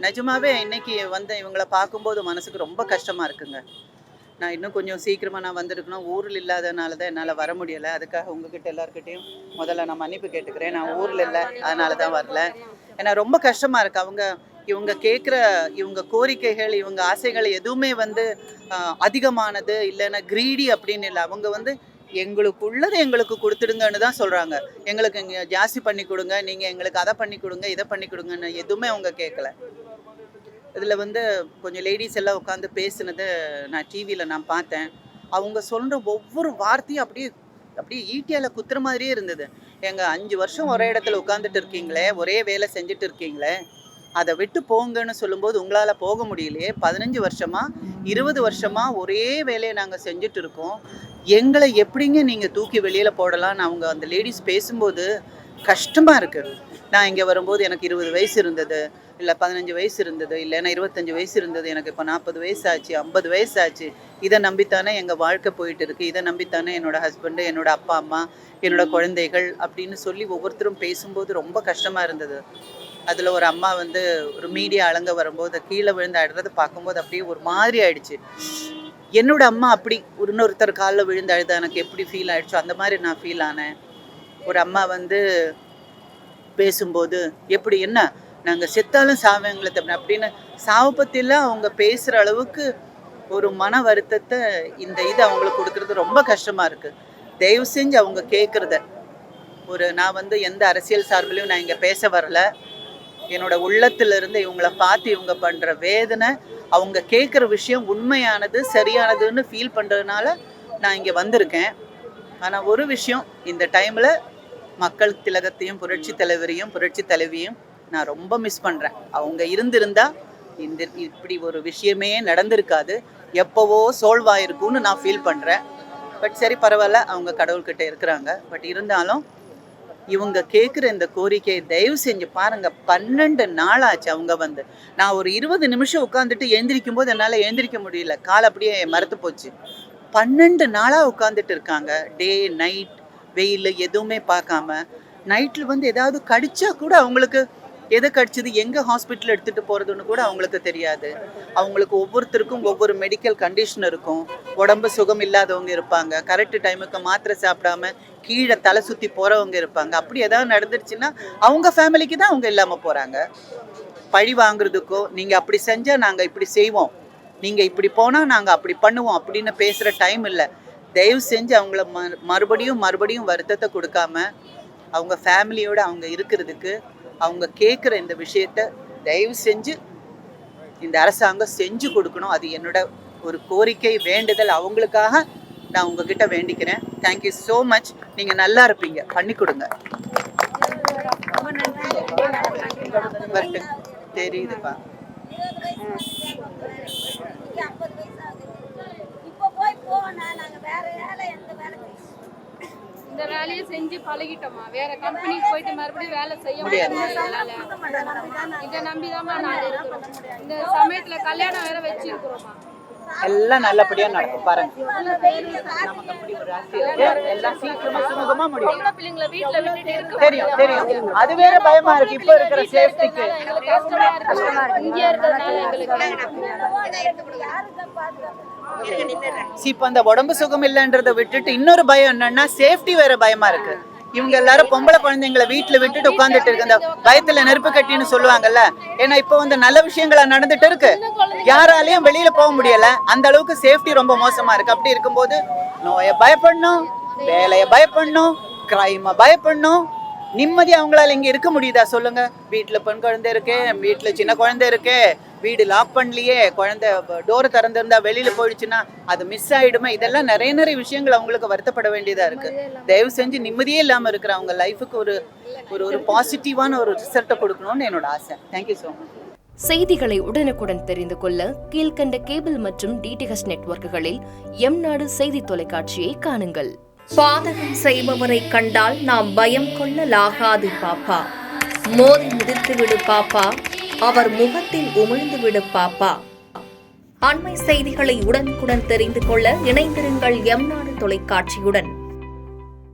நிஜமாவே இன்னைக்கு வந்து இவங்கள பார்க்கும்போது மனசுக்கு ரொம்ப கஷ்டமாக இருக்குங்க. நான் இன்னும் கொஞ்சம் சீக்கிரமாக நான் வந்திருக்கணும். ஊரில் இல்லாதனால தான் என்னால் வர முடியலை. அதுக்காக உங்ககிட்ட எல்லாருக்கிட்டையும் முதல்ல நான் மன்னிப்பு கேட்டுக்கிறேன். நான் ஊரில் இல்லை, அதனால தான் வரல. ஏன்னா ரொம்ப கஷ்டமாக இருக்குது. இவங்க கேட்குற இவங்க கோரிக்கைகள், இவங்க ஆசைகள் எதுவுமே வந்து அதிகமானது இல்லைன்னா கிரீடி அப்படின்னு இல்லை. அவங்க வந்து எங்களுக்கு உள்ளதை எங்களுக்கு கொடுத்துடுங்கன்னு தான் சொல்கிறாங்க. எங்களுக்கு இங்கே ஜாஸ்தி பண்ணி கொடுங்க, நீங்கள் எங்களுக்கு அதை பண்ணி கொடுங்க, இதை பண்ணி கொடுங்கன்னு எதுவுமே அவங்க கேட்கல. இதில் வந்து கொஞ்சம் லேடிஸ் எல்லாம் உட்காந்து பேசுனது நான் டிவியில் நான் பார்த்தேன். அவங்க சொல்கிற ஒவ்வொரு வார்த்தையும் அப்படியே அப்படியே ஈட்டியால் குத்துற மாதிரியே இருந்தது. எங்கள் 5 வருஷம் ஒரே இடத்துல உட்காந்துட்டு இருக்கீங்களே, ஒரே வேலை செஞ்சுட்டு இருக்கீங்களே, அதை விட்டு போங்கன்னு சொல்லும்போது உங்களால் போக முடியலையே. 15 வருஷமா 20 வருஷமா ஒரே வேலையை நாங்கள் செஞ்சுட்டு இருக்கோம். எங்களை எப்படிங்க நீங்கள் தூக்கி வெளியில் போடலான்னு அவங்க அந்த லேடிஸ் பேசும்போது கஷ்டமாக இருக்குது. நான் இங்கே வரும்போது எனக்கு 20 வயசு இருந்தது, இல்லை 15 வயசு இருந்தது, இல்லைன்னா 25 வயசு இருந்தது. எனக்கு இப்போ 40 வயசு ஆச்சு, 50 வயசு ஆச்சு. இதை நம்பித்தானே எங்கள் வாழ்க்கை போயிட்டு இருக்குது. இதை நம்பித்தானே என்னோடய ஹஸ்பண்டு, என்னோடய அப்பா அம்மா, என்னோடய குழந்தைகள் அப்படின்னு சொல்லி ஒவ்வொருத்தரும் பேசும்போது ரொம்ப கஷ்டமாக இருந்தது. அதில் ஒரு அம்மா வந்து ஒரு மீடியா அலங்க வரும்போது கீழே விழுந்து அழுறது பார்க்கும்போது அப்படியே ஒரு மாதிரி ஆயிடுச்சு. என்னோட அம்மா அப்படி இன்னொருத்தர் காலில் விழுந்து அழுத எனக்கு எப்படி ஃபீல் ஆயிடுச்சோ அந்த மாதிரி நான் ஃபீல் ஆனேன். ஒரு அம்மா வந்து பேசும்போது எப்படி என்ன நாங்கள் செத்தாலும் சாவங்களை தவிர அப்படின்னு சாவை பற்றிலாம் அவங்க பேசுகிற அளவுக்கு ஒரு மன வருத்தத்தை இந்த இது அவங்களுக்கு கொடுக்கறது ரொம்ப கஷ்டமாக இருக்குது. தயவு செஞ்சு அவங்க கேட்குறத நான் வந்து எந்த அரசியல் சார்பிலையும் நான் இங்கே பேச வரல. என்னோட உள்ளத்திலிருந்து இவங்கள பார்த்து இவங்க பண்ணுற வேதனை, அவங்க கேட்குற விஷயம் உண்மையானது சரியானதுன்னு ஃபீல் பண்ணுறதுனால நான் இங்கே வந்திருக்கேன். ஆனால் ஒரு விஷயம், இந்த டைமில் மக்கள் திலகத்தையும் புரட்சி தலைவரையும் புரட்சி தலைவியும் நான் ரொம்ப மிஸ் பண்ணுறேன். அவங்க இருந்திருந்தா இப்படி ஒரு விஷயமே நடந்திருக்காது, எப்போவோ சோல்வாயிருக்கும்னு நான் ஃபீல் பண்ணுறேன். பட் சரி பரவாயில்ல, அவங்க கடவுள்கிட்ட இருக்கிறாங்க. பட் இருந்தாலும் இவங்க கேட்குற இந்த கோரிக்கையை தயவு செஞ்சு பாருங்கள். 12 நாள் ஆச்சு அவங்க வந்து. நான் ஒரு 20 நிமிஷம் உட்காந்துட்டு எழுந்திரிக்கும் போது என்னால் எழுந்திரிக்க முடியல, கால் அப்படியே மரத்து போச்சு. 12 நாளாக உட்காந்துட்டு இருக்காங்க. டே நைட் வெயில் எதுவுமே பார்க்காம. நைட்டில் வந்து ஏதாவது கடிச்சா கூட அவங்களுக்கு எதை கடிச்சது, எங்கே ஹாஸ்பிட்டல் எடுத்துகிட்டு போகிறதுன்னு கூட அவங்களுக்கு தெரியாது. அவங்களுக்கு ஒவ்வொருத்தருக்கும் ஒவ்வொரு மெடிக்கல் கண்டிஷன் இருக்கும். உடம்பு சுகம் இல்லாதவங்க இருப்பாங்க, கரெக்டு டைமுக்கு மாத்திரை சாப்பிடாம கீழே தலை சுற்றி போகிறவங்க இருப்பாங்க. அப்படி ஏதாவது நடந்துருச்சுன்னா அவங்க ஃபேமிலிக்கு தான் அவங்க இல்லாமல் போகிறாங்க. பழி வாங்குறதுக்கோ நீங்கள் அப்படி செஞ்சால் நாங்கள் இப்படி செய்வோம், நீங்கள் இப்படி போனால் நாங்கள் அப்படி பண்ணுவோம் அப்படின்னு பேசுகிற டைம் இல்லை. தயவு செஞ்சு அவங்கள மறுபடியும் வருத்தத்தை கொடுக்காம அவங்க ஃபேமிலியோடு அவங்க இருக்கிறதுக்கு அவங்க கேட்குற இந்த விஷயத்த தயவு செஞ்சு இந்த அரசாங்கம் செஞ்சு கொடுக்கணும். அது என்னோட ஒரு கோரிக்கை, வேண்டுதல். அவங்களுக்காக நான் உங்ககிட்ட வேண்டிக்கிறேன். Thank you so much. நீங்கள் நல்லா இருப்பீங்க, பண்ணி கொடுங்க. தெரியுதுப்பா. இந்த வேலையை செஞ்சு பழகிட்டோமா, வேற கம்பெனிக்கு போயிட்டு மறுபடியும் வேலை செய்ய முடியாது. இதை நம்பிதான் நாங்க இருக்கிறோம். இந்த சமயத்துல கல்யாணம் வேற வச்சிருக்கிறோமா, எல்லாம் நல்லபடியா நடக்கும் பாருங்க. நமக்கு அப்படி ஒரு ஆசை இருக்கு, எல்லாம் சீக்கிரமா சுமூகமா முடியும். பிள்ளைங்களை வீட்டுல விட்டுட்டு இருக்கு. தெரியும். அது வேற பயமா இருக்கு இப்ப இருக்கிற சேஃப்டிக்கு. இங்க இருக்கிறதுனால எங்களுக்கு இப்ப அந்த உடம்பு சுகம் இல்லைன்றதை விட்டுட்டு இன்னொரு பயம் என்னன்னா சேஃப்டி வேற பயமா இருக்கு. இவங்க எல்லாரும் பொம்பளை குழந்தைங்களை வீட்டுல விட்டுட்டு உட்காந்துட்டு இருக்கு. அந்த பயத்துல நெருப்பு கட்டின்னு சொல்லுவாங்கல்ல. ஏன்னா இப்ப வந்து நல்ல விஷயங்களா நடந்துட்டு இருக்கு, யாராலையும் வெளியில போக முடியல. அந்த அளவுக்கு சேஃப்டி ரொம்ப மோசமா இருக்கு. அப்படி இருக்கும்போது நோயை பயப்படணும், வேலையை பயப்படணும், கிரைமை பயப்படணும். நிம்மதியா அவங்களால இங்க இருக்க முடியுதா சொல்லுங்க? வீட்டுல பெண் குழந்தை இருக்கே, வீட்டுல சின்ன குழந்தை இருக்கே, வீடு லாக் பண்ணலையே, குழந்தை டோரை திறந்திருந்தா வெளியில போயிடுச்சுன்னா அது மிஸ் ஆயிடுமே. இதெல்லாம் நிறைய விஷயங்கள் அவங்களுக்கு வருத்தப்பட வேண்டியதா இருக்கு. தயவு செஞ்சு நிம்மதியே இல்லாம இருக்கிற அவங்க லைஃபுக்கு ஒரு பாசிட்டிவான ஒரு ரிசல்ட்டை கொடுக்கணும்னு என்னோட ஆசை. Thank you so much. செய்திகளை உடனுக்குடன் தெரிந்து கொள்ள கீழ்கண்ட கேபிள் மற்றும் டிடிஹெச் நெட்வொர்க்குகளில் எம்நாடு செய்தி தொலைக்காட்சியை காணுங்கள். பாதகம் செய்பவரை கண்டால் நாம் பயம் கொள்ளலாகாது பாப்பா. மோதி மிதித்து விடு பாப்பா, அவர் முகத்தில் உமிழ்ந்து விடு பாப்பா. அண்மை செய்திகளை உடனுக்குடன் தெரிந்து கொள்ள இணைந்திருங்கள் எம்நாடு தொலைக்காட்சியுடன்.